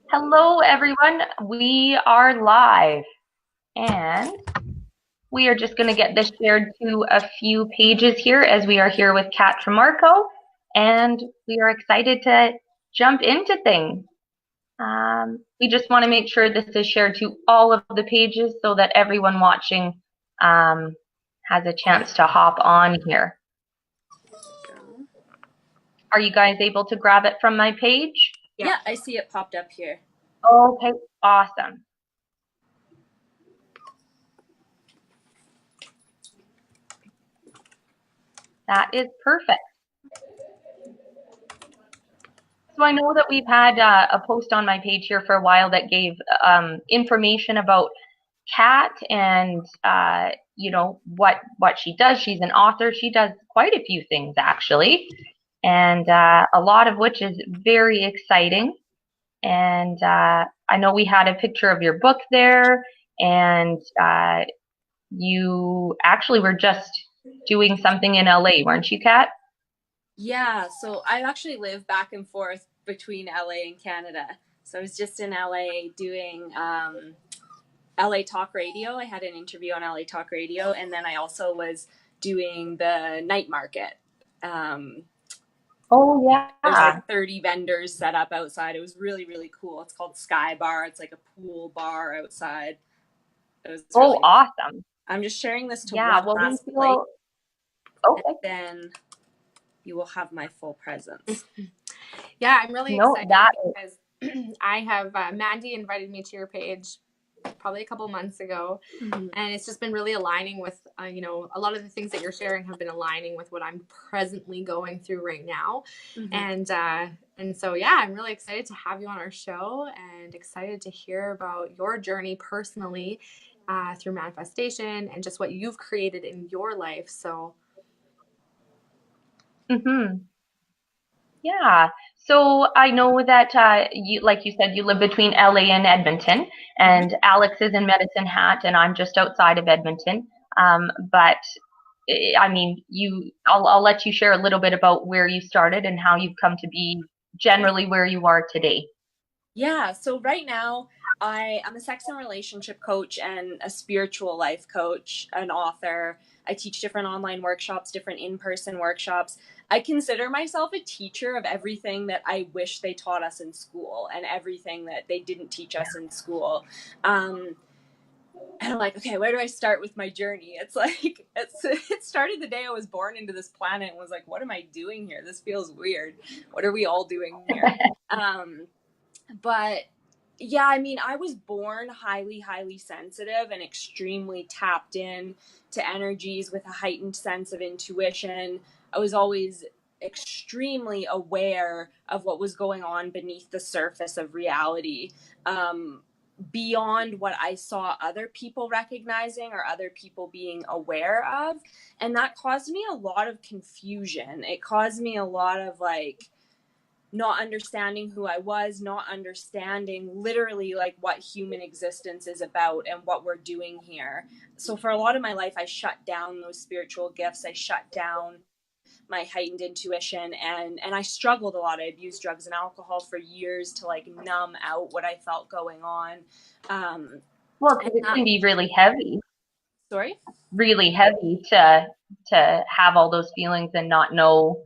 Hello, everyone. We are live and we are just going to get this shared to a few pages here as we are here with Kat Trimarco and we are excited to jump into things. We just want to make sure this is shared to all of the pages so that everyone watching has a chance to hop on here. Are you guys able to grab it from my page? Yeah, I see it popped up here. Okay, awesome. That is perfect. So I know that we've had a post on my page here for a while that gave information about Kat and you know what she does. She's an author. She does quite a few things actually, and a lot of which is very exciting. And I know we had a picture of your book there, and you actually were just doing something in LA, weren't you, Kat? Yeah, so I actually live back and forth between LA and Canada. So I was just in LA doing LA Talk Radio. I had an interview on LA Talk Radio, and then I also was doing the night market. Oh yeah. There's like 30 vendors set up outside. It was really, really cool. It's called Sky Bar. It's like a pool bar outside. It was really Awesome. I'm just sharing this to Yeah, one well, we last place, feel okay. and then you will have my full presence. Yeah, I'm really No, excited that because I have Mandy invited me to your page probably a couple months ago, and it's just been really aligning with you know, a lot of the things that you're sharing have been aligning with what I'm presently going through right now, and so yeah, I'm really excited to have you on our show and excited to hear about your journey personally through manifestation and just what you've created in your life. So yeah. So I know that you, like you said, you live between LA and Edmonton, and Alex is in Medicine Hat, and I'm just outside of Edmonton. But I mean, I'll let you share a little bit about where you started and how you've come to be generally where you are today. Yeah, so right now I'm a sex and relationship coach and a spiritual life coach, an author. I teach different online workshops, different in-person workshops. I consider myself a teacher of everything that I wish they taught us in school and everything that they didn't teach us in school. And I'm like, okay, where do I start with my journey? It's like, it started the day I was born into this planet and was like, what am I doing here? This feels weird. What are we all doing here? But yeah, I mean, I was born highly, highly sensitive and extremely tapped in to energies with a heightened sense of intuition. I was always extremely aware of what was going on beneath the surface of reality, beyond what I saw other people recognizing or other people being aware of. And that caused me a lot of confusion. It caused me a lot of like, not understanding who I was, not understanding literally like what human existence is about and what we're doing here. So for a lot of my life, I shut down those spiritual gifts. I shut down my heightened intuition, and I struggled a lot. I abused drugs and alcohol for years to like numb out what I felt going on. Well, because it can be really heavy. Sorry? Really heavy to have all those feelings and not know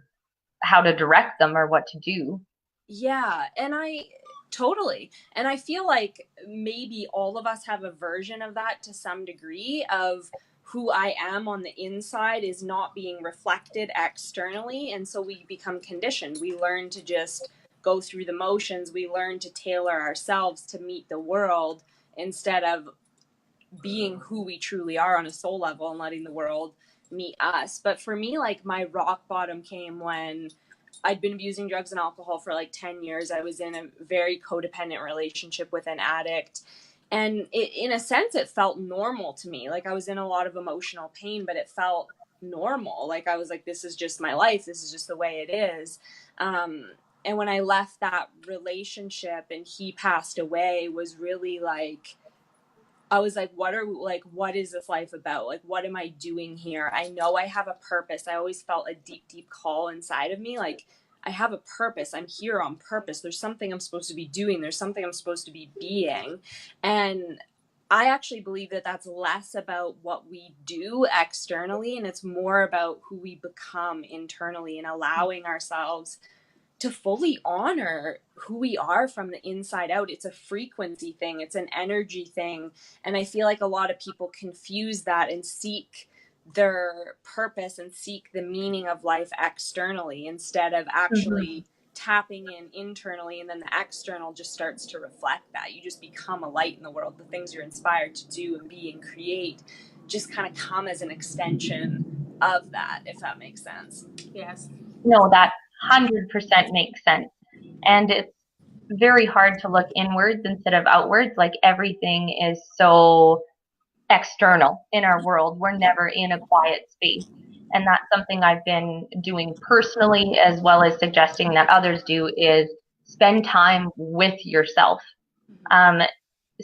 how to direct them or what to do. Yeah, and I totally. And I feel like maybe all of us have a version of that to some degree of who I am on the inside is not being reflected externally. And so we become conditioned. We learn to just go through the motions. We learn to tailor ourselves to meet the world instead of being who we truly are on a soul level and letting the world meet us. But for me, like my rock bottom came when I'd been abusing drugs and alcohol for like 10 years. I was in a very codependent relationship with an addict. And in a sense, it felt normal to me. Like I was in a lot of emotional pain, but it felt normal. Like I was like, this is just my life. This is just the way it is. And when I left that relationship and he passed away was really like, I was like, what is this life about? Like, what am I doing here? I know I have a purpose. I always felt a deep, deep call inside of me. Like, I have a purpose. I'm here on purpose. There's something I'm supposed to be doing. There's something I'm supposed to be being. And I actually believe that that's less about what we do externally, and it's more about who we become internally, and allowing ourselves to fully honor who we are from the inside out. It's a frequency thing, it's an energy thing. And I feel like a lot of people confuse that and seek their purpose and seek the meaning of life externally instead of actually tapping in internally, and then the external just starts to reflect that. You just become a light in the world. The things you're inspired to do and be and create just kind of come as an extension of that, if that makes sense. Yes. No, that 100% makes sense. And it's very hard to look inwards instead of outwards. Like everything is so external in our world. We're never in a quiet space. And that's something I've been doing personally, as well as suggesting that others do, is spend time with yourself.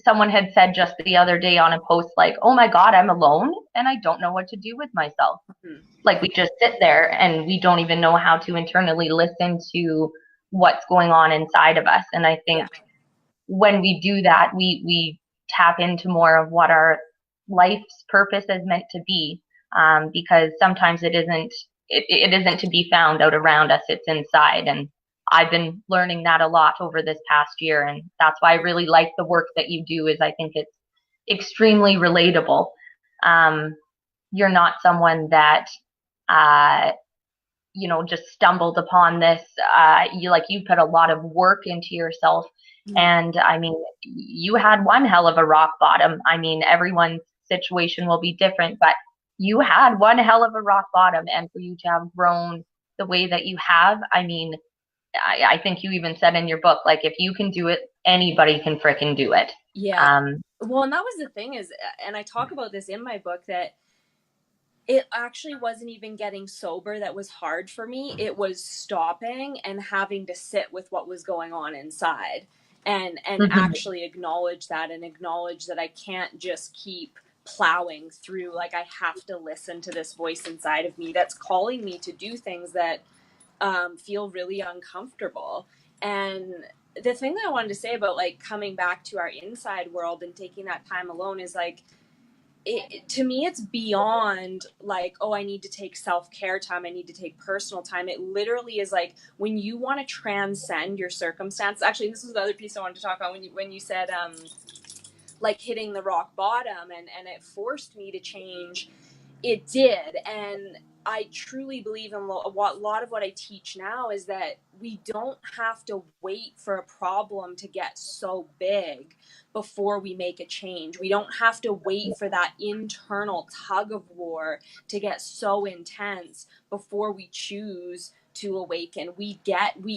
Someone had said just the other day on a post, like, oh my God, I'm alone and I don't know what to do with myself. Like we just sit there and we don't even know how to internally listen to what's going on inside of us. And I think when we do that, we tap into more of what our life's purpose is meant to be, because sometimes it isn't to be found out around us, it's inside. And I've been learning that a lot over this past year, and that's why I really like the work that you do. Is I think it's extremely relatable. You're not someone that just stumbled upon this. You put a lot of work into yourself. And I mean, you had one hell of a rock bottom. I mean, everyone's situation will be different, but you had one hell of a rock bottom, and for you to have grown the way that you have, I mean, I think you even said in your book, like, if you can do it, anybody can frickin' do it. Yeah. Well, and that was the thing is, and I talk about this in my book, that it actually wasn't even getting sober that was hard for me. It was stopping and having to sit with what was going on inside, and actually acknowledge that, and acknowledge that I can't just keep plowing through. Like, I have to listen to this voice inside of me that's calling me to do things that feel really uncomfortable. And the thing that I wanted to say about like coming back to our inside world and taking that time alone is like, to me, it's beyond like, oh, I need to take self-care time, I need to take personal time. It literally is like when you want to transcend your circumstance. Actually, this is the other piece I wanted to talk on when you said like hitting the rock bottom, and it forced me to change. It did. And I truly believe in a lot of what I teach now is that we don't have to wait for a problem to get so big before we make a change. We don't have to wait for that internal tug of war to get so intense before we choose to awaken. We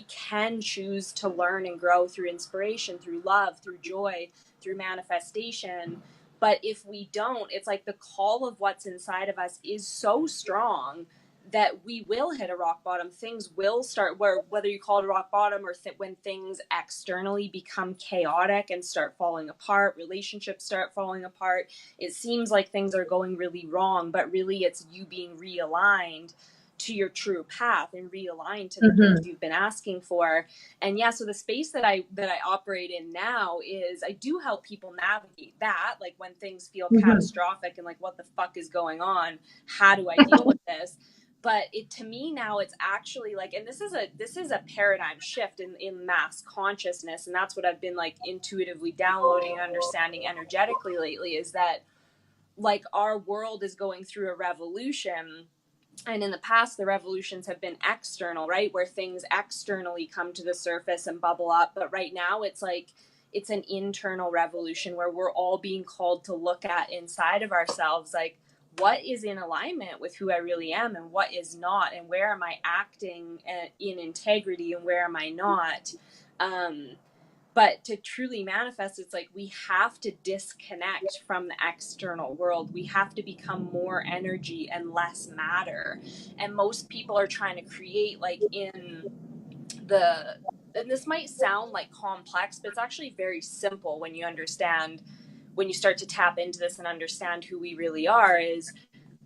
can choose to learn and grow through inspiration, through love, through joy, through manifestation. But if we don't, it's like the call of what's inside of us is so strong that we will hit a rock bottom. Things will start, whether you call it a rock bottom or when things externally become chaotic and start falling apart, relationships start falling apart. It seems like things are going really wrong, but really it's you being realigned to your true path and realigned to the things you've been asking for. And yeah, so the space that I operate in now is I do help people navigate that, like when things feel catastrophic and like, what the fuck is going on? How do I deal with this? But to me now, it's actually like, and this is a paradigm shift in mass consciousness, and that's what I've been like intuitively downloading and understanding energetically lately, is that like our world is going through a revolution. And in the past, the revolutions have been external, right? Where things externally come to the surface and bubble up. But right now, it's like, it's an internal revolution where we're all being called to look at inside of ourselves, like, what is in alignment with who I really am and what is not, and where am I acting in integrity and where am I not? But to truly manifest, it's like we have to disconnect from the external world. We have to become more energy and less matter. And most people are trying to create like and this might sound like complex, but it's actually very simple when you start to tap into this and understand who we really are. Is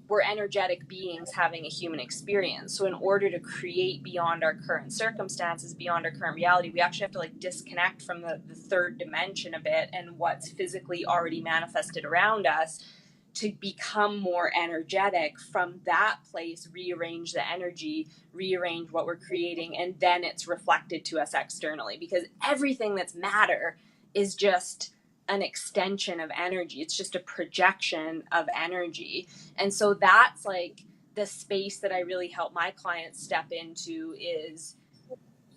we're energetic beings having a human experience. So in order to create beyond our current circumstances, beyond our current reality, we actually have to like disconnect from the third dimension a bit and what's physically already manifested around us, to become more energetic from that place, rearrange the energy, rearrange what we're creating, and then it's reflected to us externally, because everything that's matter is just an extension of energy. It's just a projection of energy. And so that's like the space that I really help my clients step into is,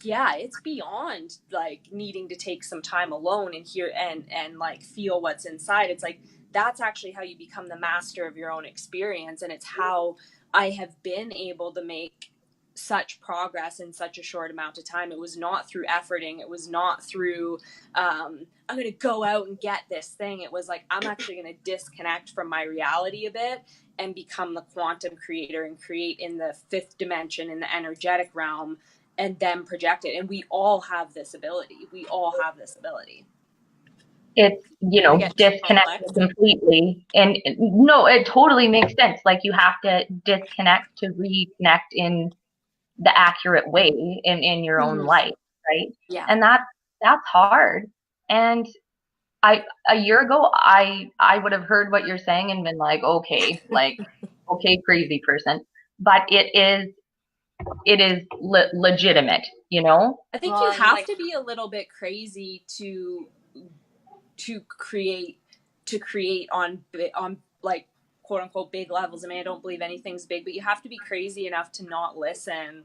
yeah, it's beyond like needing to take some time alone and hear and like feel what's inside. It's like, that's actually how you become the master of your own experience. And it's how I have been able to make such progress in such a short amount of time. It was not through efforting. It was not through, I'm going to go out and get this thing. It was like, I'm actually going to disconnect from my reality a bit and become the quantum creator and create in the fifth dimension, in the energetic realm, and then project it. And we all have this ability. We all have this ability. It's, disconnected completely. And no, it totally makes sense. Like, you have to disconnect to reconnect in the accurate way in your own life, right? Yeah. And that's hard. And a year ago, I would have heard what you're saying and been like, okay, crazy person. But it is legitimate, I think you have to be a little bit crazy to create on like quote unquote big levels. I mean, I don't believe anything's big, but you have to be crazy enough to not listen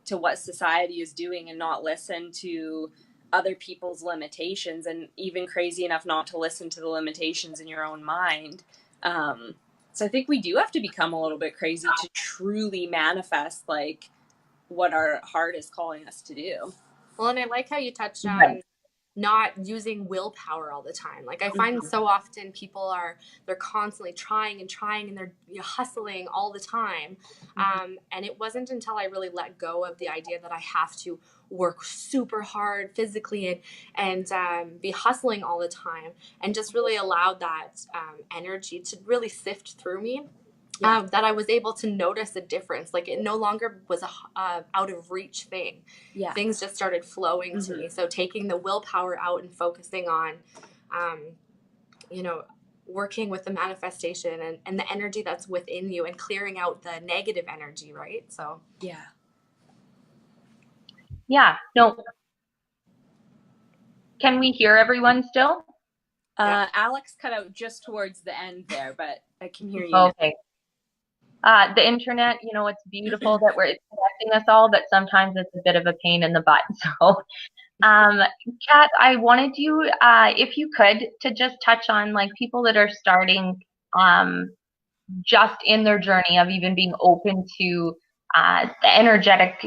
to what society is doing and not listen to other people's limitations, and even crazy enough not to listen to the limitations in your own mind. So I think we do have to become a little bit crazy to truly manifest like what our heart is calling us to do. Well, and I like how you touched on not using willpower all the time. Like, I find so often people they're constantly trying and they're hustling all the time. And it wasn't until I really let go of the idea that I have to work super hard physically and be hustling all the time, and just really allowed that energy to really sift through me. That I was able to notice a difference. Like, it no longer was a out of reach thing. Yeah. Things just started flowing to me. So taking the willpower out and focusing on, working with the manifestation and the energy that's within you, and clearing out the negative energy, right? So yeah. No. Can we hear everyone still? Alex cut out just towards the end there, but I can hear you. Okay. The internet, it's beautiful that it's connecting us all, but sometimes it's a bit of a pain in the butt. So, Kat, I wanted you, if you could, to just touch on like people that are starting just in their journey of even being open to the energetic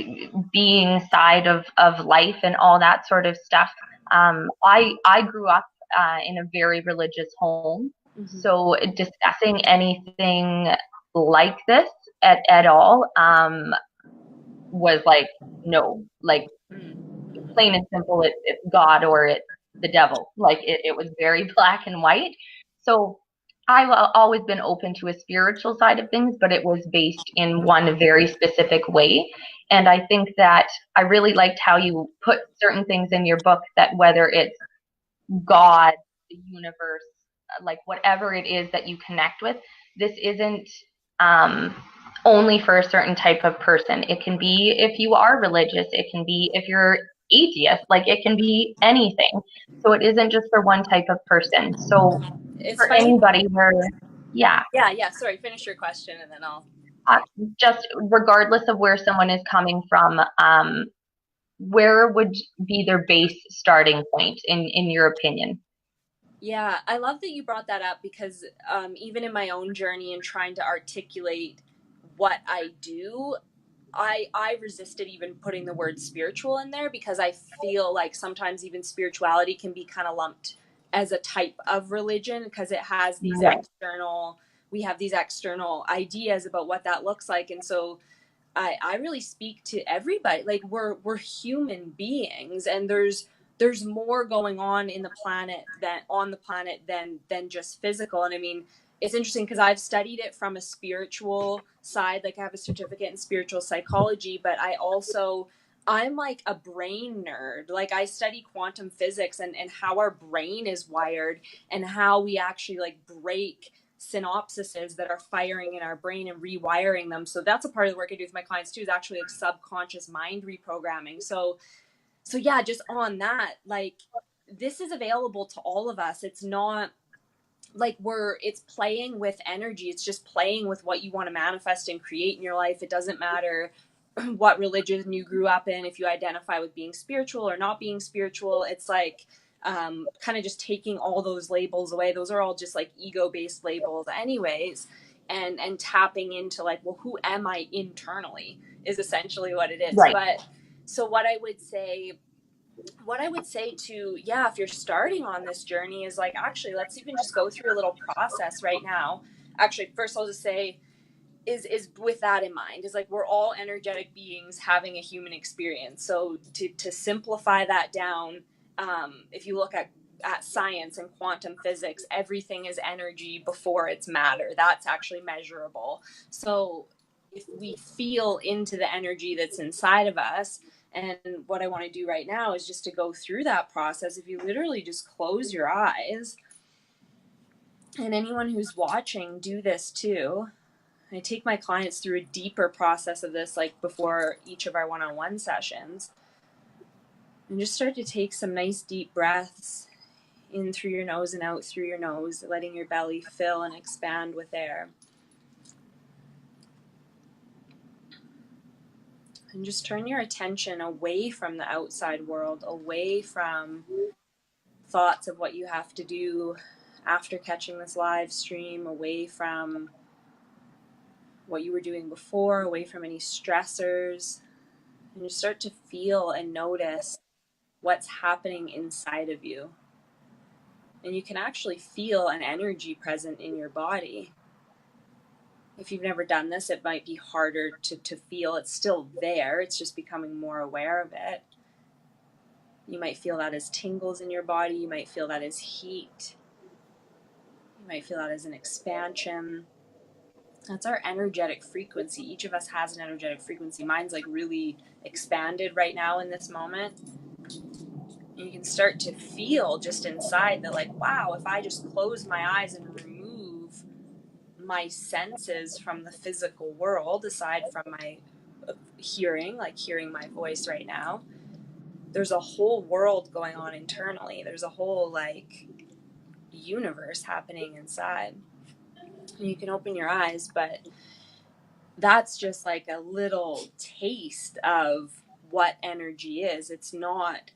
being side of life and all that sort of stuff. I grew up in a very religious home, so discussing anything like this at all was like, no, like plain and simple, it's God or it's the devil. Like, it was very black and white. So I've always been open to a spiritual side of things, but it was based in one very specific way. And I think that I really liked how you put certain things in your book, that whether it's God, the universe, like whatever it is that you connect with, this isn't only for a certain type of person. It can be if you are religious, it can be if you're atheist, like it can be anything. So it isn't just for one type of person. So it's for anybody where, yeah. Sorry, finish your question and then I'll. Just regardless of where someone is coming from, where would be their base starting point in your opinion? Yeah, I love that you brought that up, because even in my own journey and trying to articulate what I do, I resisted even putting the word spiritual in there, because I feel like sometimes even spirituality can be kind of lumped as a type of religion, because it has these we have these external ideas about what that looks like. And so I really speak to everybody. Like, we're human beings, and there's more going on in the planet than just physical. And I mean, it's interesting because I've studied it from a spiritual side. Like I have a certificate in spiritual psychology, but I'm like a brain nerd. Like I study quantum physics and how our brain is wired and how we actually like break synapses that are firing in our brain and rewiring them. So that's a part of the work I do with my clients too, is actually like subconscious mind reprogramming. So yeah, just on that, like this is available to all of us. It's not like it's playing with energy. It's just playing with what you want to manifest and create in your life. It doesn't matter what religion you grew up in, if you identify with being spiritual or not being spiritual. It's like kind of just taking all those labels away. Those are all just like ego-based labels anyways, and tapping into like, well, who am I internally is essentially what it is. Right. But so what I would say to, yeah, if you're starting on this journey is like, actually, let's even just go through a little process right now. Actually, first I'll just say is with that in mind, is like, we're all energetic beings having a human experience. So to simplify that down, if you look at science and quantum physics, everything is energy before it's matter. That's actually measurable. So if we feel into the energy that's inside of us, and what I want to do right now is just to go through that process. If you literally just close your eyes, and anyone who's watching, do this too. I take my clients through a deeper process of this, like before each of our one-on-one sessions, and just start to take some nice deep breaths in through your nose and out through your nose, letting your belly fill and expand with air. And just turn your attention away from the outside world, away from thoughts of what you have to do after catching this live stream, away from what you were doing before, away from any stressors, and you start to feel and notice what's happening inside of you. And you can actually feel an energy present in your body. If you've never done this, it might be harder to feel. It's still there, it's just becoming more aware of it. You might feel that as tingles in your body, you might feel that as heat, you might feel that as an expansion. That's our energetic frequency. Each of us has an energetic frequency. Mine's like really expanded right now in this moment. And you can start to feel just inside that, like, wow, if I just close my eyes and remove my senses from the physical world, aside from my hearing, like hearing my voice right now, there's a whole world going on internally. There's a whole like universe happening inside. And you can open your eyes, but that's just like a little taste of what energy is. It's not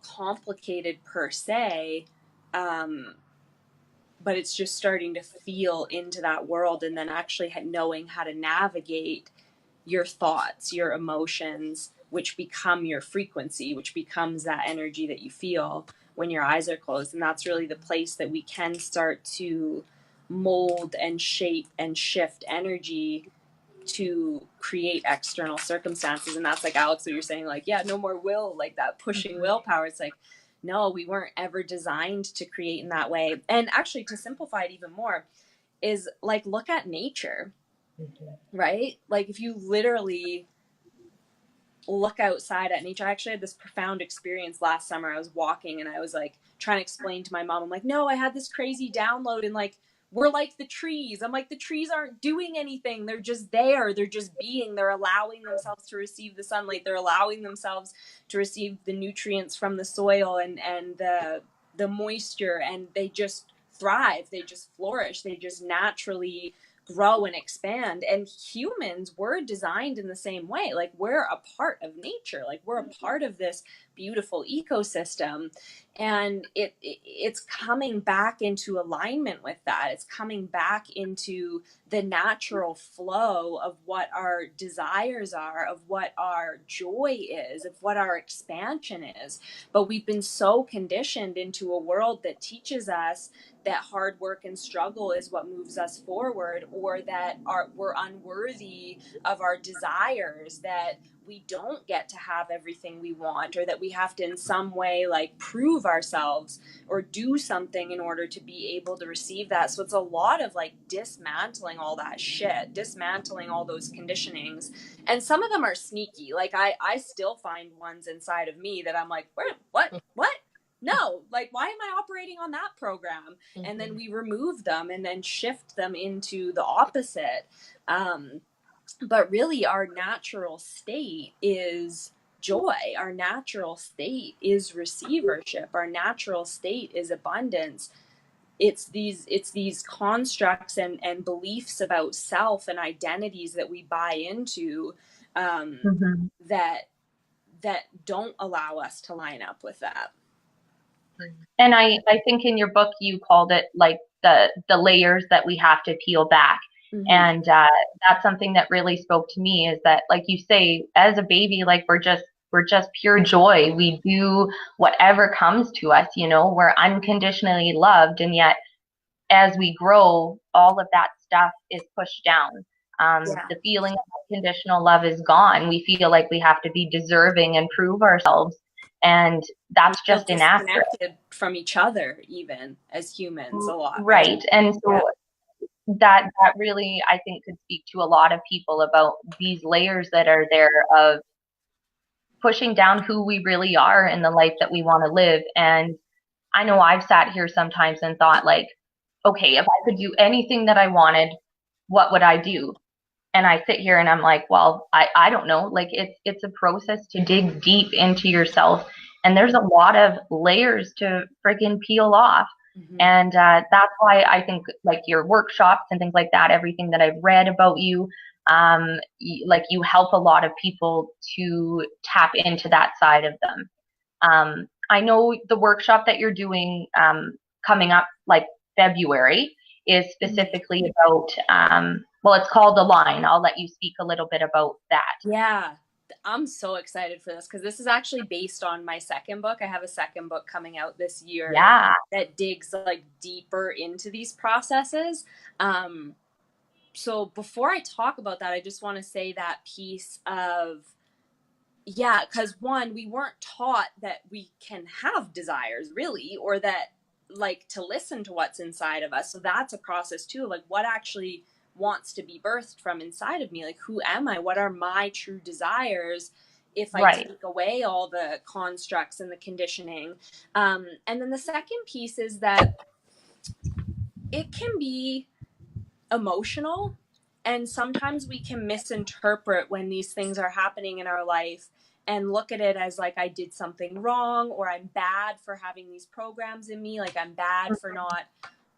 complicated per se, but it's just starting to feel into that world, and then actually knowing how to navigate your thoughts, your emotions, which become your frequency, which becomes that energy that you feel when your eyes are closed. And that's really the place that we can start to mold and shape and shift energy to create external circumstances. And that's like, Alex, what you're saying, like, yeah, no more will, like that pushing willpower. It's like, no, we weren't ever designed to create in that way. And actually, to simplify it even more, is like, look at nature, right? Like if you literally look outside at nature. I actually had this profound experience last summer. I was walking and I was like trying to explain to my mom, I'm like, no, I had this crazy download, and like, we're like the trees. I'm like, the trees aren't doing anything. They're just there. They're just being. They're allowing themselves to receive the sunlight. They're allowing themselves to receive the nutrients from the soil and the moisture, and they just thrive. They just flourish. They just naturally grow and expand. And humans were designed in the same way. Like, we're a part of nature. Like, we're a part of this beautiful ecosystem, and it's coming back into alignment with that. It's coming back into the natural flow of what our desires are, of what our joy is, of what our expansion is. But we've been so conditioned into a world that teaches us that hard work and struggle is what moves us forward, or that we're unworthy of our desires, that we don't get to have everything we want, or that we have to in some way like prove ourselves or do something in order to be able to receive that. So it's a lot of like dismantling all that shit, dismantling all those conditionings. And some of them are sneaky. Like I still find ones inside of me that I'm like, where, what? No, like, why am I operating on that program? Mm-hmm. And then we remove them and then shift them into the opposite. But really, our natural state is joy. Our natural state is receivership. Our natural state is abundance. It's these constructs and beliefs about self and identities that we buy into that don't allow us to line up with that. And I think in your book you called it like the layers that we have to peel back. Mm-hmm. And that's something that really spoke to me, is that, like you say, as a baby, like we're just pure joy. We do whatever comes to us, you know, we're unconditionally loved. And yet as we grow, all of that stuff is pushed down. The feeling of unconditional love is gone. We feel like we have to be deserving and prove ourselves. And that's just inaccurate. Disconnected from each other, even as humans, a lot. Right. And so that really, I think, could speak to a lot of people about these layers that are there of pushing down who we really are in the life that we want to live. And I know I've sat here sometimes and thought, like, okay, if I could do anything that I wanted, what would I do? And I sit here and I'm like, well, I don't know. Like it's a process to dig deep into yourself. And there's a lot of layers to friggin' peel off. Mm-hmm. And that's why I think like your workshops and things like that, everything that I've read about you, like you help a lot of people to tap into that side of them. I know the workshop that you're doing coming up like February is specifically about, well, it's called Align. I'll let you speak a little bit about that. Yeah, I'm so excited for this because this is actually based on my second book. I have a second book coming out this year that digs like deeper into these processes. So before I talk about that, I just want to say that piece of, because one, we weren't taught that we can have desires really, or that like to listen to what's inside of us. So that's a process too, like what actually wants to be birthed from inside of me. Like, who am I? What are my true desires if I take away all the constructs and the conditioning? And then the second piece is that it can be emotional, and sometimes we can misinterpret when these things are happening in our life and look at it as like I did something wrong, or I'm bad for having these programs in me, like I'm bad for not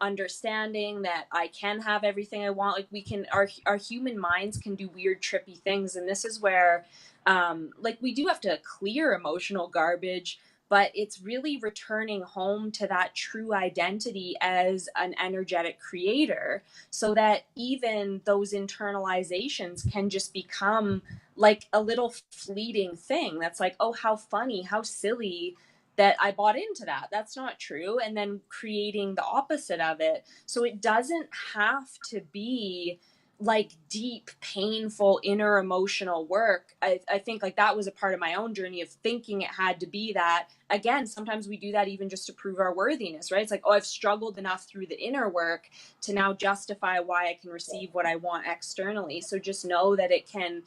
understanding that I can have everything I want. Like we can, our human minds can do weird trippy things, and this is where like we do have to clear emotional garbage, but it's really returning home to that true identity as an energetic creator, so that even those internalizations can just become like a little fleeting thing that's like, oh, how funny, how silly that I bought into that. That's not true. And then creating the opposite of it. So it doesn't have to be like deep, painful, inner emotional work. I think like that was a part of my own journey of thinking it had to be that. Again, sometimes we do that even just to prove our worthiness, right? It's like, oh, I've struggled enough through the inner work to now justify why I can receive what I want externally. So just know that it can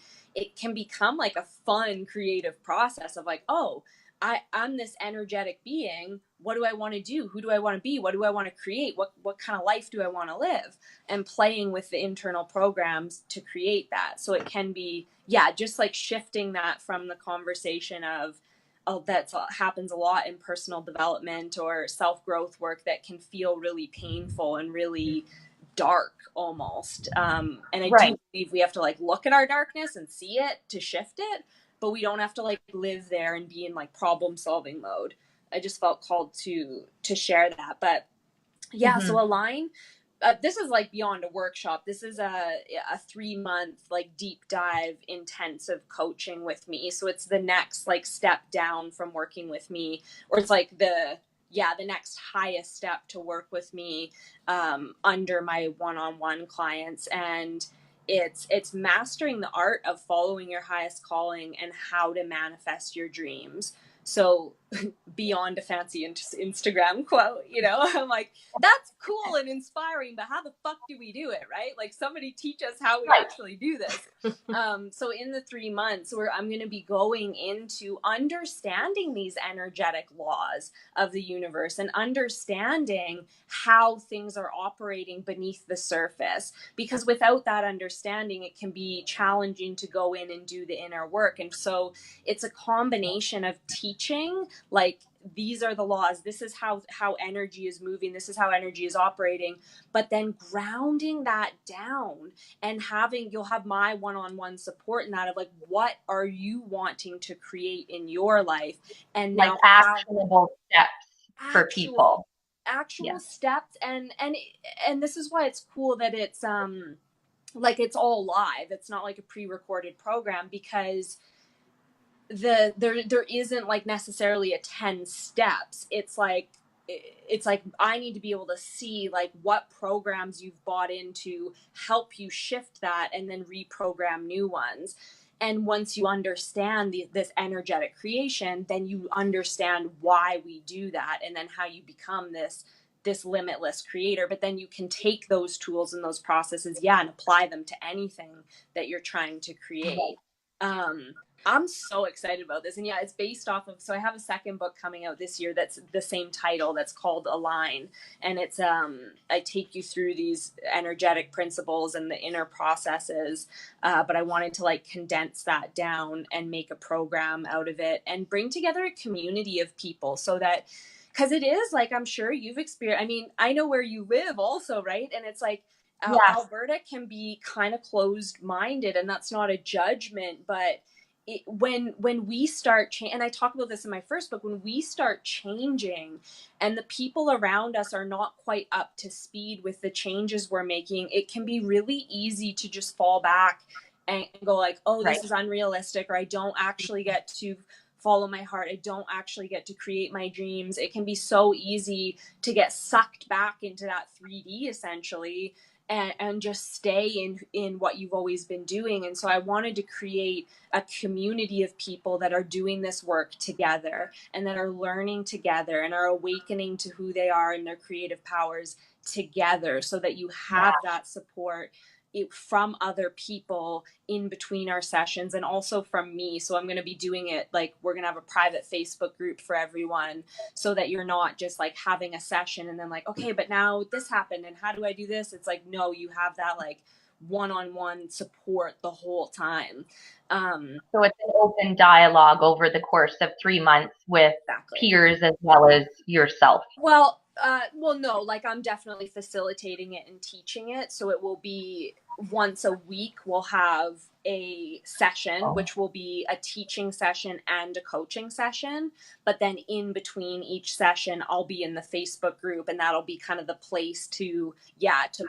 become like a fun, creative process of like, oh, I'm this energetic being. What do I want to do? Who do I want to be? What do I want to create? What kind of life do I want to live? And playing with the internal programs to create that. So it can be, just like shifting that from the conversation of, oh, that happens a lot in personal development or self-growth work that can feel really painful and really dark almost. And I do believe we have to like look at our darkness and see it to shift it. But we don't have to like live there and be in like problem solving mode. I just felt called to share that. But so Align, this is like beyond a workshop. This is a 3-month like deep dive intensive coaching with me. So it's the next like step down from working with me, or it's like the the next highest step to work with me under my one-on-one clients. And it's mastering the art of following your highest calling and how to manifest your dreams. So beyond a fancy Instagram quote, you know, I'm like, that's cool and inspiring, but how the fuck do we do it, right? Like, somebody teach us how we actually do this. So in the 3 months where I'm going to be going into understanding these energetic laws of the universe and understanding how things are operating beneath the surface, because without that understanding, it can be challenging to go in and do the inner work. And so it's a combination of teaching, like, these are the laws, this is how energy is moving, this is how energy is operating, but then grounding that down and you'll have my one-on-one support in that, of like, what are you wanting to create in your life, and like now actionable steps for people. Actual steps, and this is why it's cool that it's like, it's all live. It's not like a pre-recorded program, because there isn't like necessarily a 10 steps. It's like I need to be able to see like what programs you've bought into, help you shift that, and then reprogram new ones. And once you understand this energetic creation, then you understand why we do that, and then how you become this limitless creator. But then you can take those tools and those processes, and apply them to anything that you're trying to create. I'm so excited about this. And it's based off of, so I have a second book coming out this year that's the same title, that's called Align. And it's, I take you through these energetic principles and the inner processes. But I wanted to like condense that down and make a program out of it and bring together a community of people, so that, because it is like, I'm sure you've experienced, I mean, I know where you live also, right? And it's like, Alberta can be kind of closed-minded, and that's not a judgment, but when we start and I talk about this in my first book, when we start changing and the people around us are not quite up to speed with the changes we're making, it can be really easy to just fall back and go like, oh, this is unrealistic, or I don't actually get to follow my heart, I don't actually get to create my dreams. It can be so easy to get sucked back into that 3D essentially, and just stay in what you've always been doing. And so I wanted to create a community of people that are doing this work together, and that are learning together, and are awakening to who they are and their creative powers together, so that you have that support from other people in between our sessions, and also from me. So I'm going to be doing it like, we're going to have a private Facebook group for everyone, so that you're not just like having a session and then like, okay, but now this happened and how do I do this? It's like, no, you have that like one-on-one support the whole time. So it's an open dialogue over the course of 3 months with peers as well as yourself. Well, no, like, I'm definitely facilitating it and teaching it. So it will be once a week, we'll have a session, which will be a teaching session and a coaching session. But then in between each session, I'll be in the Facebook group, and that'll be kind of the place to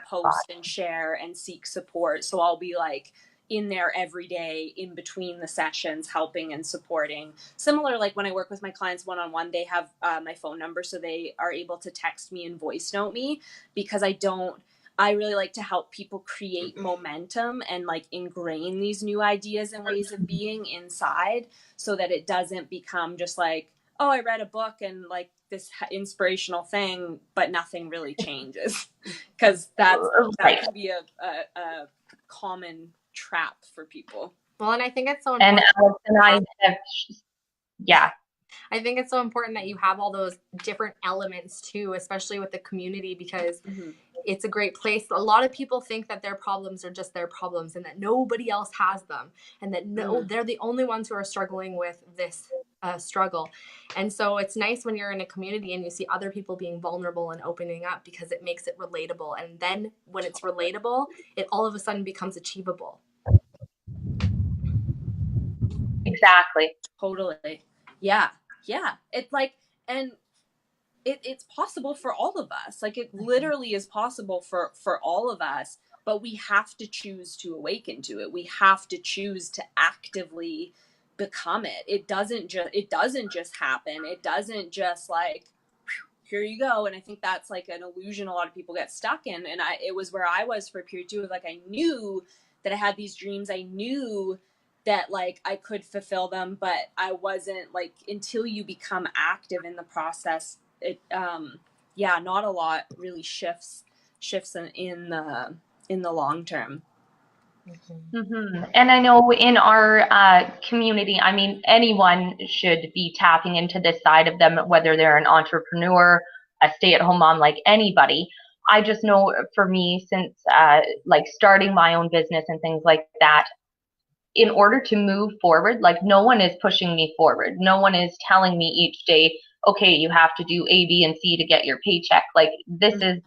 post and share and seek support. So I'll be like in there every day in between the sessions, helping and supporting. Similar, like when I work with my clients one-on-one, they have my phone number, so they are able to text me and voice note me, because I really like to help people create momentum and like ingrain these new ideas and ways of being inside, so that it doesn't become just like, oh, I read a book and like this inspirational thing, but nothing really changes. Because that can be a common trap for people. Well, and I think it's so important. And Alex and I have, I think it's so important that you have all those different elements too, especially with the community, because it's a great place. A lot of people think that their problems are just their problems, and that nobody else has them, and that they're the only ones who are struggling with this struggle. And so it's nice when you're in a community and you see other people being vulnerable and opening up, because it makes it relatable. And then when it's relatable, it all of a sudden becomes achievable. Exactly. Totally. Yeah. It's like, and it's possible for all of us. Like, it literally is possible for all of us, but we have to choose to awaken to it. We have to choose to actively become it. It doesn't just happen. It doesn't just like here you go. And I think that's like an illusion a lot of people get stuck in. And it was where I was for a period too. Like I knew that I had these dreams. I knew that like I could fulfill them, but I wasn't, like, until you become active in the process, it not a lot really shifts in the long term. Mm-hmm. And I know in our community, I mean, anyone should be tapping into this side of them, whether they're an entrepreneur, a stay-at-home mom, like anybody. I just know for me, since like starting my own business and things like that, in order to move forward, like no one is pushing me forward. No one is telling me each day, okay, you have to do A, B, and C to get your paycheck. Like this is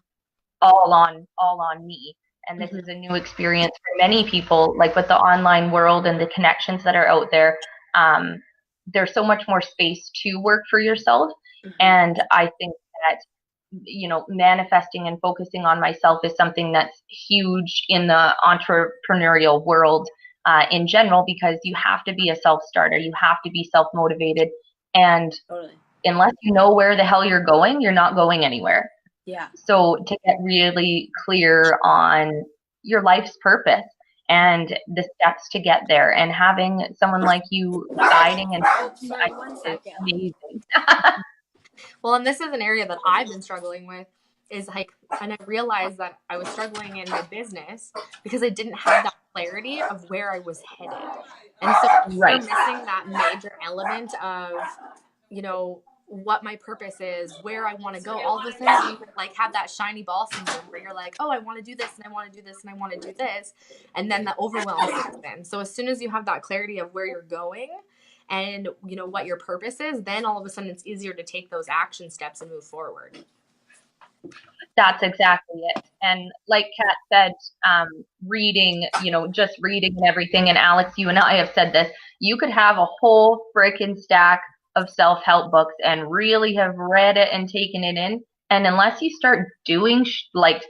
all on me. And this is a new experience for many people, like with the online world and the connections that are out there. There's so much more space to work for yourself. And I think that, you know, manifesting and focusing on myself is something that's huge in the entrepreneurial world in general, because you have to be a self-starter. You have to be self-motivated. And unless you know where the hell you're going, you're not going anywhere. Yeah. So to get really clear on your life's purpose and the steps to get there, and having someone like you guiding and sorry, 1 second. Amazing. Well, and this is an area that I've been struggling with, is like, and I realized that I was struggling in my business because I didn't have that clarity of where I was headed. And so you're missing that major element of, you know, what my purpose is, where I want to go. All of a sudden you like have that shiny ball syndrome where you're like, oh, I want to do this and I want to do this and I want to do this. And then the overwhelm sets in. So as soon as you have that clarity of where you're going and, you know, what your purpose is, then all of a sudden it's easier to take those action steps and move forward. That's exactly it. And like Kat said, reading, you know, just reading and everything. And Alex, you and I have said this, you could have a whole freaking stack of self-help books and really have read it and taken it in. And unless you start doing like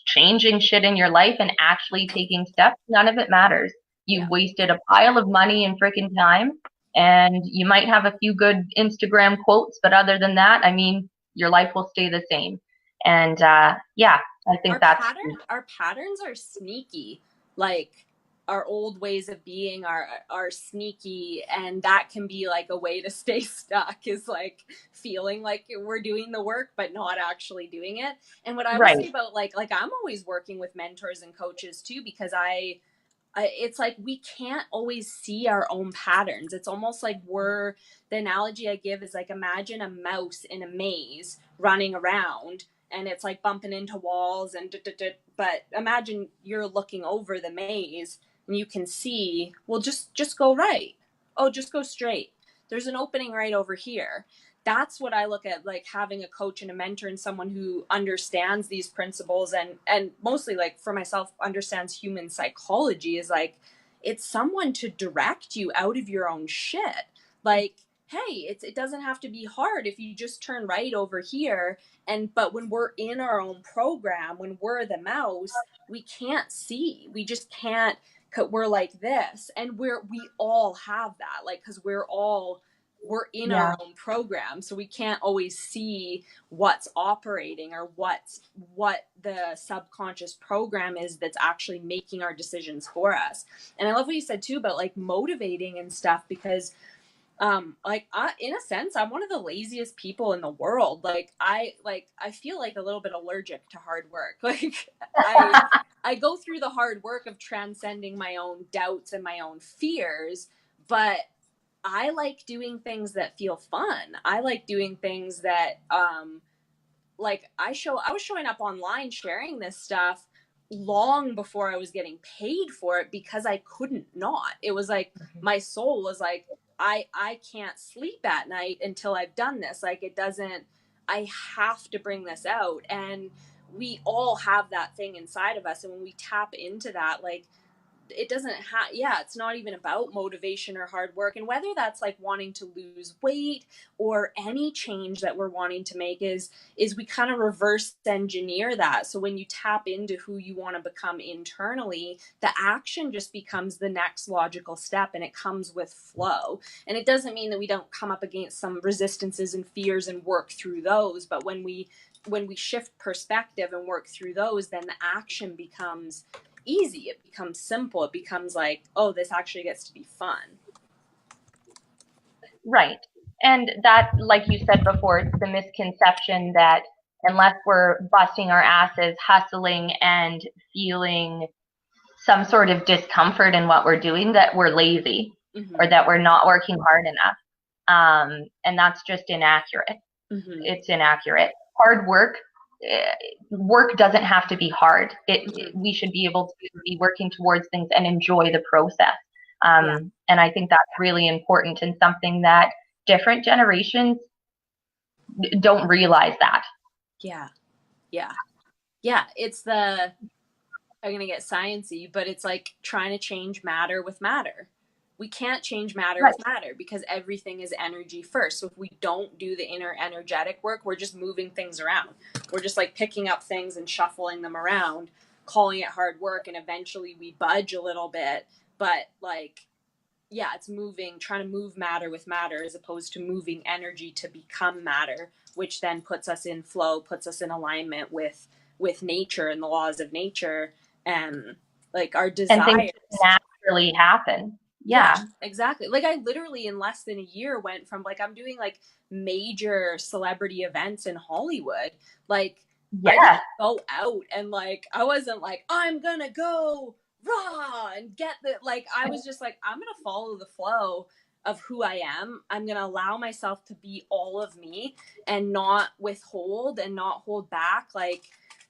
changing shit in your life and actually taking steps, none of it matters. You've wasted a pile of money and freaking time, and you might have a few good Instagram quotes, but other than that, I mean, your life will stay the same. And I think our patterns are sneaky. Like our old ways of being are sneaky, and that can be like a way to stay stuck, is like feeling like we're doing the work but not actually doing it. And what I would say about like I'm always working with mentors and coaches too, because it's like we can't always see our own patterns. It's almost like the analogy I give is like, imagine a mouse in a maze running around, and it's like bumping into walls but imagine you're looking over the maze and you can see, well, just go right. Oh, just go straight. There's an opening right over here. That's what I look at, like having a coach and a mentor and someone who understands these principles and mostly, like for myself, understands human psychology, is like, it's someone to direct you out of your own shit. Like, hey, it doesn't have to be hard if you just turn right over here. But when we're in our own program, when we're the mouse, we can't see. We just can't. We're like this, and we all have that, like, because we're in our own program, so we can't always see what's operating or what the subconscious program is that's actually making our decisions for us. And I love what you said too about like motivating and stuff, because in a sense, I'm one of the laziest people in the world. Like I feel like a little bit allergic to hard work. Like I go through the hard work of transcending my own doubts and my own fears, but I like doing things that feel fun. I like doing things that like I was showing up online sharing this stuff long before I was getting paid for it, because I couldn't not. It was like my soul was like, I can't sleep at night until I've done this. Like I have to bring this out. And we all have that thing inside of us. And when we tap into that, like it doesn't have, yeah, it's not even about motivation or hard work. And whether that's like wanting to lose weight or any change that we're wanting to make is we kind of reverse engineer that. So when you tap into who you want to become internally, the action just becomes the next logical step, and it comes with flow. And it doesn't mean that we don't come up against some resistances and fears and work through those, but when we shift perspective and work through those, then the action becomes easy. It becomes simple. It becomes like, oh, this actually gets to be fun. Right. And that, like you said before, it's the misconception that unless we're busting our asses, hustling, and feeling some sort of discomfort in what we're doing, that we're lazy or that we're not working hard enough. And that's just inaccurate. It's inaccurate. Hard work, work doesn't have to be hard. We should be able to be working towards things and enjoy the process. And I think that's really important, and something that different generations don't realize that. Yeah. It's I'm going to get sciencey, but it's like trying to change matter with matter. We can't change matter with matter because everything is energy first. So if we don't do the inner energetic work, we're just moving things around. We're just like picking up things and shuffling them around, calling it hard work, and eventually we budge a little bit. But like, yeah, it's trying to move matter with matter as opposed to moving energy to become matter, which then puts us in flow, puts us in alignment with nature and the laws of nature, and like our desires. And things naturally happen. Yeah, exactly. Like I literally in less than a year went from like, I'm doing like major celebrity events in Hollywood. Like I didn't go out and like, I wasn't like, I'm gonna go raw and get the, like, I was just like, I'm gonna follow the flow of who I am. I'm gonna allow myself to be all of me and not withhold and not hold back like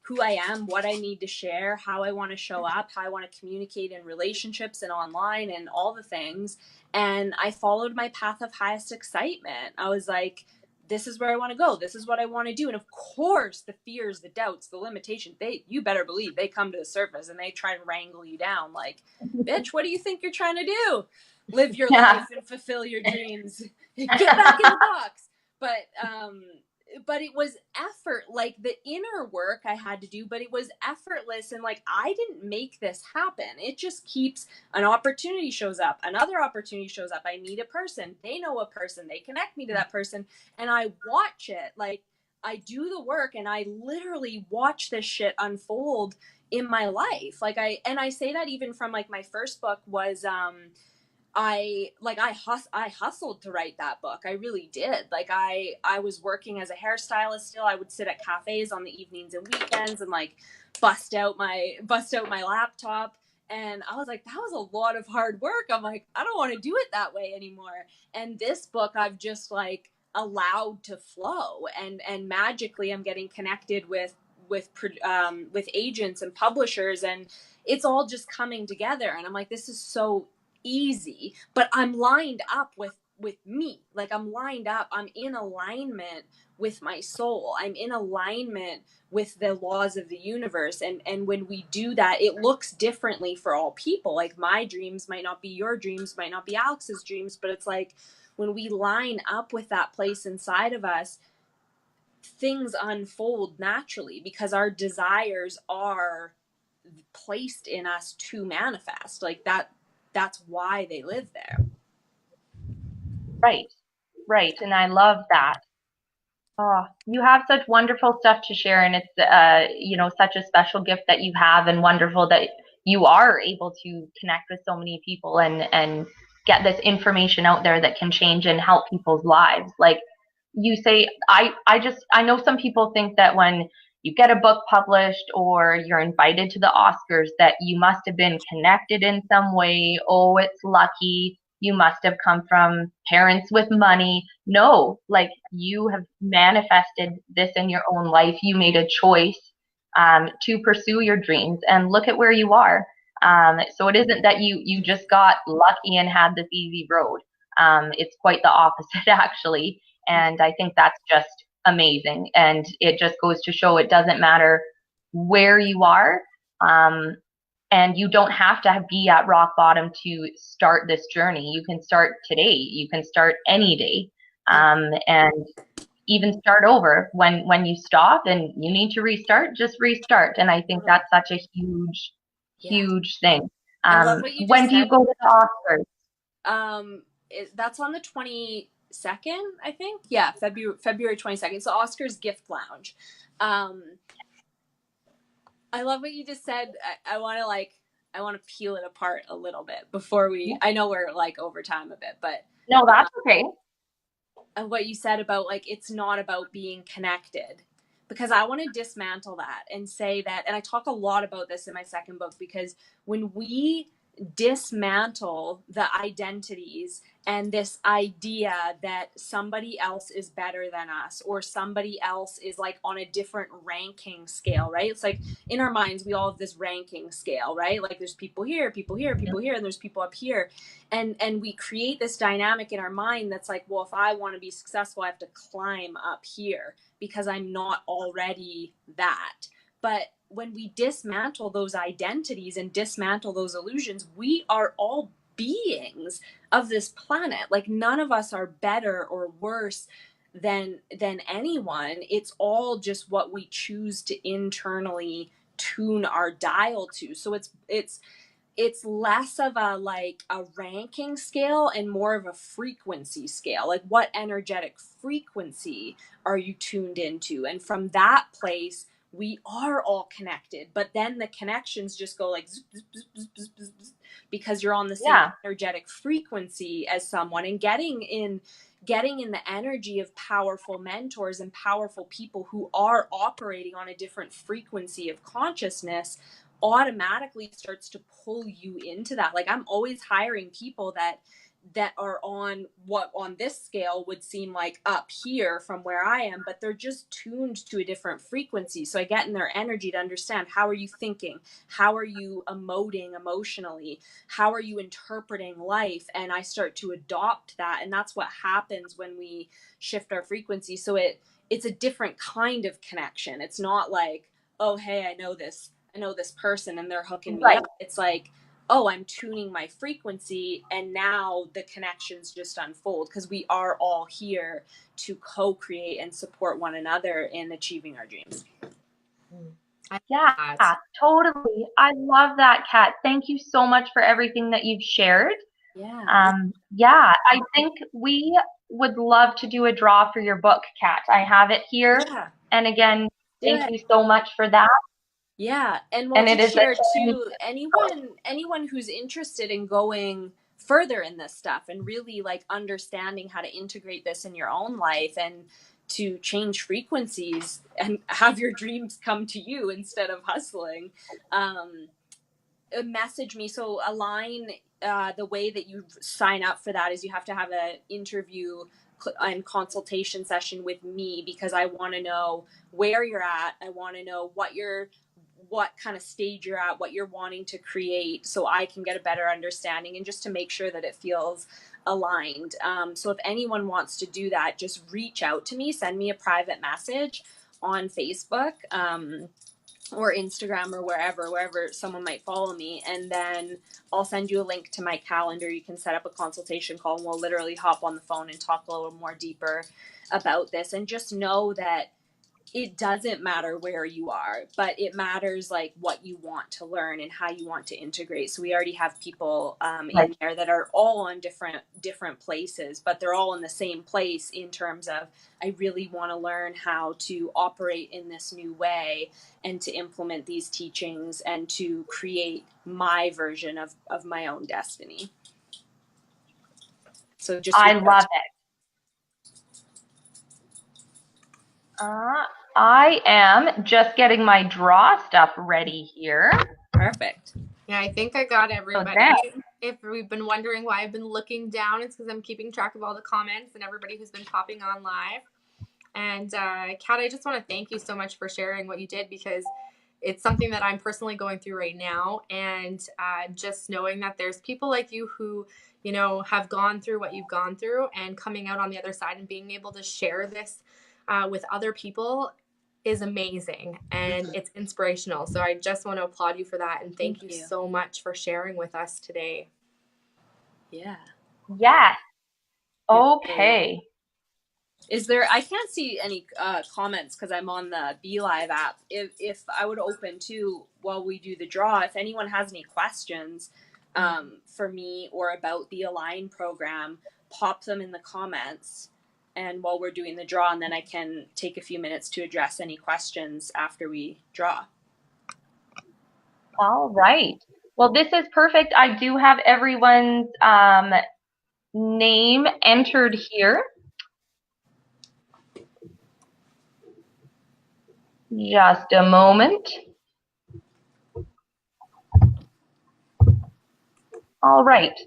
who I am, what I need to share, how I want to show up, how I want to communicate in relationships and online and all the things. And I followed my path of highest excitement. I was like, this is where I want to go. This is what I want to do. And of course, the fears, the doubts, the limitations, you better believe they come to the surface and they try to wrangle you down. Like, bitch, what do you think you're trying to do? Live your life and fulfill your dreams. Get back in the box. But it was effort, like the inner work I had to do, but it was effortless. And like, I didn't make this happen. It just keeps, an opportunity shows up, another opportunity shows up. I meet a person, they know a person, they connect me to that person. And I watch it, like I do the work and I literally watch this shit unfold in my life. Like I say that even from like my first book was, I hustled to write that book. I really did. Like I was working as a hairstylist still. I would sit at cafes on the evenings and weekends and like bust out my laptop. And I was like, that was a lot of hard work. I'm like, I don't want to do it that way anymore. And this book I've just like allowed to flow, and magically I'm getting connected with agents and publishers, and it's all just coming together. And I'm like, this is so easy, but I'm lined up with me. Like I'm lined up, I'm in alignment with my soul, I'm in alignment with the laws of the universe. And when we do that, it looks differently for all people. Like my dreams might not be your dreams, might not be Alex's dreams, but it's like when we line up with that place inside of us, things unfold naturally because our desires are placed in us to manifest. Like that's why they live there. Right. And I love that. Oh, you have such wonderful stuff to share, and it's such a special gift that you have, and wonderful that you are able to connect with so many people and get this information out there that can change and help people's lives. Like you say, I know some people think that when you get a book published or you're invited to the Oscars that you must have been connected in some way. Oh, it's lucky. You must have come from parents with money. No, like you have manifested this in your own life. You made a choice to pursue your dreams, and look at where you are. So it isn't that you just got lucky and had this easy road. It's quite the opposite, actually. And I think that's just amazing. And it just goes to show it doesn't matter where you are. And you don't have to be at rock bottom to start this journey. You can start today. You can start any day. And even start over when you stop and you need to restart, just restart. And I think that's such a huge thing. I love what you When just do you said. go to the Oscars? That's on the 22nd, I think. Yeah, February 22nd. So Oscars Gift Lounge. I love what you just said. I want to peel it apart a little bit before we. I know we're like over time a bit, but No, that's okay. and what you said about like it's not about being connected, because I want to dismantle that and say that, and I talk a lot about this in my second book, because when we dismantle the identities and this idea that somebody else is better than us or somebody else is like on a different ranking scale, right? It's like in our minds we all have this ranking scale, right? Like there's people here, people here, people here, and there's people up here, and we create this dynamic in our mind that's like, well, if I want to be successful I have to climb up here because I'm not already that. But when we dismantle those identities and dismantle those illusions, we are all beings of this planet. Like none of us are better or worse than anyone. It's all just what we choose to internally tune our dial to. So it's less of a like a ranking scale and more of a frequency scale. Like what energetic frequency are you tuned into? And from that place, we are all connected, but then the connections just go like zip, zip, zip, zip, zip, zip, because you're on the same energetic frequency as someone, and getting in the energy of powerful mentors and powerful people who are operating on a different frequency of consciousness automatically starts to pull you into that. Like I'm always hiring people that are on what on this scale would seem like up here from where I am, but they're just tuned to a different frequency. So I get in their energy to understand, how are you thinking? How are you emoting emotionally? How are you interpreting life? And I start to adopt that. And that's what happens when we shift our frequency. So it's a different kind of connection. It's not like, oh, hey, I know this person and they're hooking me up. It's like, oh, I'm tuning my frequency, and now the connections just unfold because we are all here to co-create and support one another in achieving our dreams. Yeah, totally. I love that, Kat. Thank you so much for everything that you've shared. Yeah. I think we would love to do a draw for your book, Kat. I have it here. Yeah. And again, thank you so much for that. Yeah, and we'll just share too, anyone who's interested in going further in this stuff and really like understanding how to integrate this in your own life and to change frequencies and have your dreams come to you instead of hustling, message me. So Align, the way that you sign up for that is you have to have an interview and consultation session with me, because I want to know where you're at. I want to know what kind of stage you're at, what you're wanting to create, so I can get a better understanding and just to make sure that it feels aligned. So if anyone wants to do that, just reach out to me, send me a private message on Facebook or Instagram or wherever someone might follow me. And then I'll send you a link to my calendar. You can set up a consultation call and we'll literally hop on the phone and talk a little more deeper about this. And just know that it doesn't matter where you are, but it matters like what you want to learn and how you want to integrate. So we already have people in there that are all on different places, but they're all in the same place in terms of, I really want to learn how to operate in this new way and to implement these teachings and to create my version of my own destiny. So just I love it. I am just getting my draw stuff ready here. Perfect. Yeah, I think I got everybody. If we've been wondering why I've been looking down, it's because I'm keeping track of all the comments and everybody who's been popping on live. And Kat, I just want to thank you so much for sharing what you did, because it's something that I'm personally going through right now. And just knowing that there's people like you who, you know, have gone through what you've gone through and coming out on the other side and being able to share this with other people, is amazing and it's inspirational. So I just want to applaud you for that. And thank you so much for sharing with us today. Yeah. Yes. Okay. Is there, I can't see any comments because I'm on the BeLive app. If I would open too while we do the draw, if anyone has any questions for me or about the Align program, pop them in the comments. And while we're doing the draw, and then I can take a few minutes to address any questions after we draw. All right. Well, this is perfect. I do have everyone's name entered here. Just a moment. All right.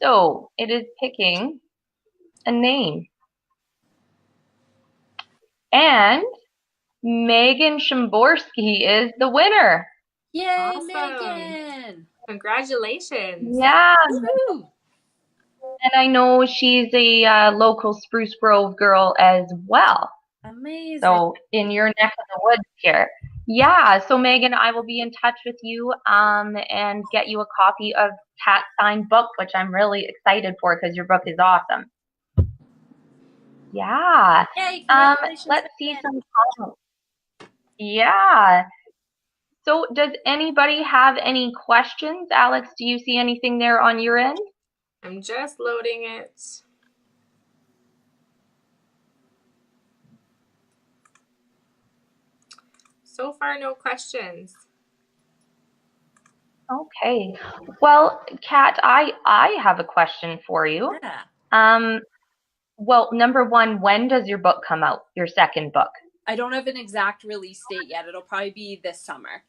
So it is picking a name. And Megan Shimborski is the winner. Yay, Awesome. Megan! Congratulations. Yeah. Woo-hoo. And I know she's a local Spruce Grove girl as well. Amazing. So in your neck of the woods here. Yeah, so Megan, I will be in touch with you and get you a copy of Kat's signed book, which I'm really excited for because your book is awesome. Yeah. Yay, let's see some comments. Yeah. So does anybody have any questions? Alex, do you see anything there on your end? I'm just loading it. So far, no questions. Okay. Well, Kat, I have a question for you. Yeah. Well, number one, when does your book come out? Your second book? I don't have an exact release date yet. It'll probably be this summer.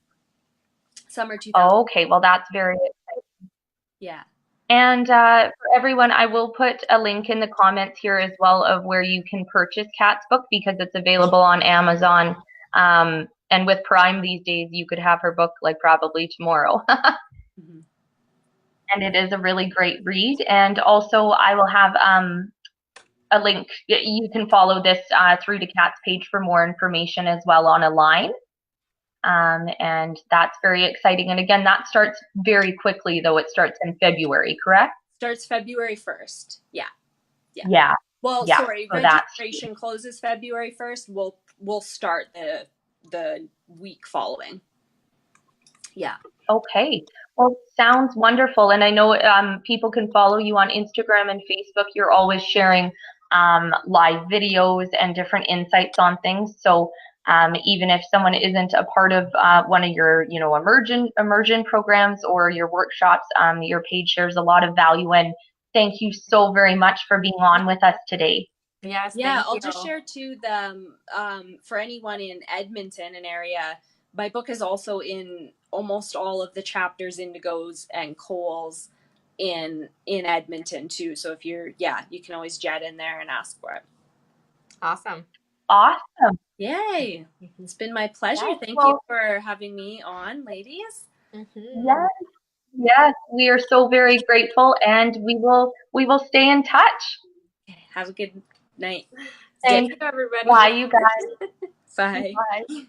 Summer 2000. Oh, okay. Well, that's very exciting. Yeah. And for everyone, I will put a link in the comments here as well of where you can purchase Kat's book because it's available on Amazon. And with Prime these days, you could have her book like probably tomorrow. Mm-hmm. And it is a really great read. And also, I will have a link. You can follow this through to Kat's page for more information as well on Align. And that's very exciting. And again, that starts very quickly, though. It starts in February, correct? Starts February 1st. Yeah. Yeah. Yeah. Well, yeah. sorry, So registration closes February 1st. We'll start the week following. Yeah. Okay. Well, sounds wonderful. And I know people can follow you on Instagram and Facebook. You're always sharing live videos and different insights on things. So even if someone isn't a part of one of your, immersion programs or your workshops, your page shares a lot of value. And thank you so very much for being on with us today. Yes. Yeah. I'll just share too for anyone in Edmonton and area. My book is also in almost all of the Chapters, Indigos, and Coles in Edmonton too. So if you can always jet in there and ask for it. Awesome. Awesome. Yay. It's been my pleasure. Yes, Thank you for having me on, ladies. Mm-hmm. Yes, we are so very grateful, and we will stay in touch. Have a good night. Thank you, everybody. Bye, you guys. Bye. Bye.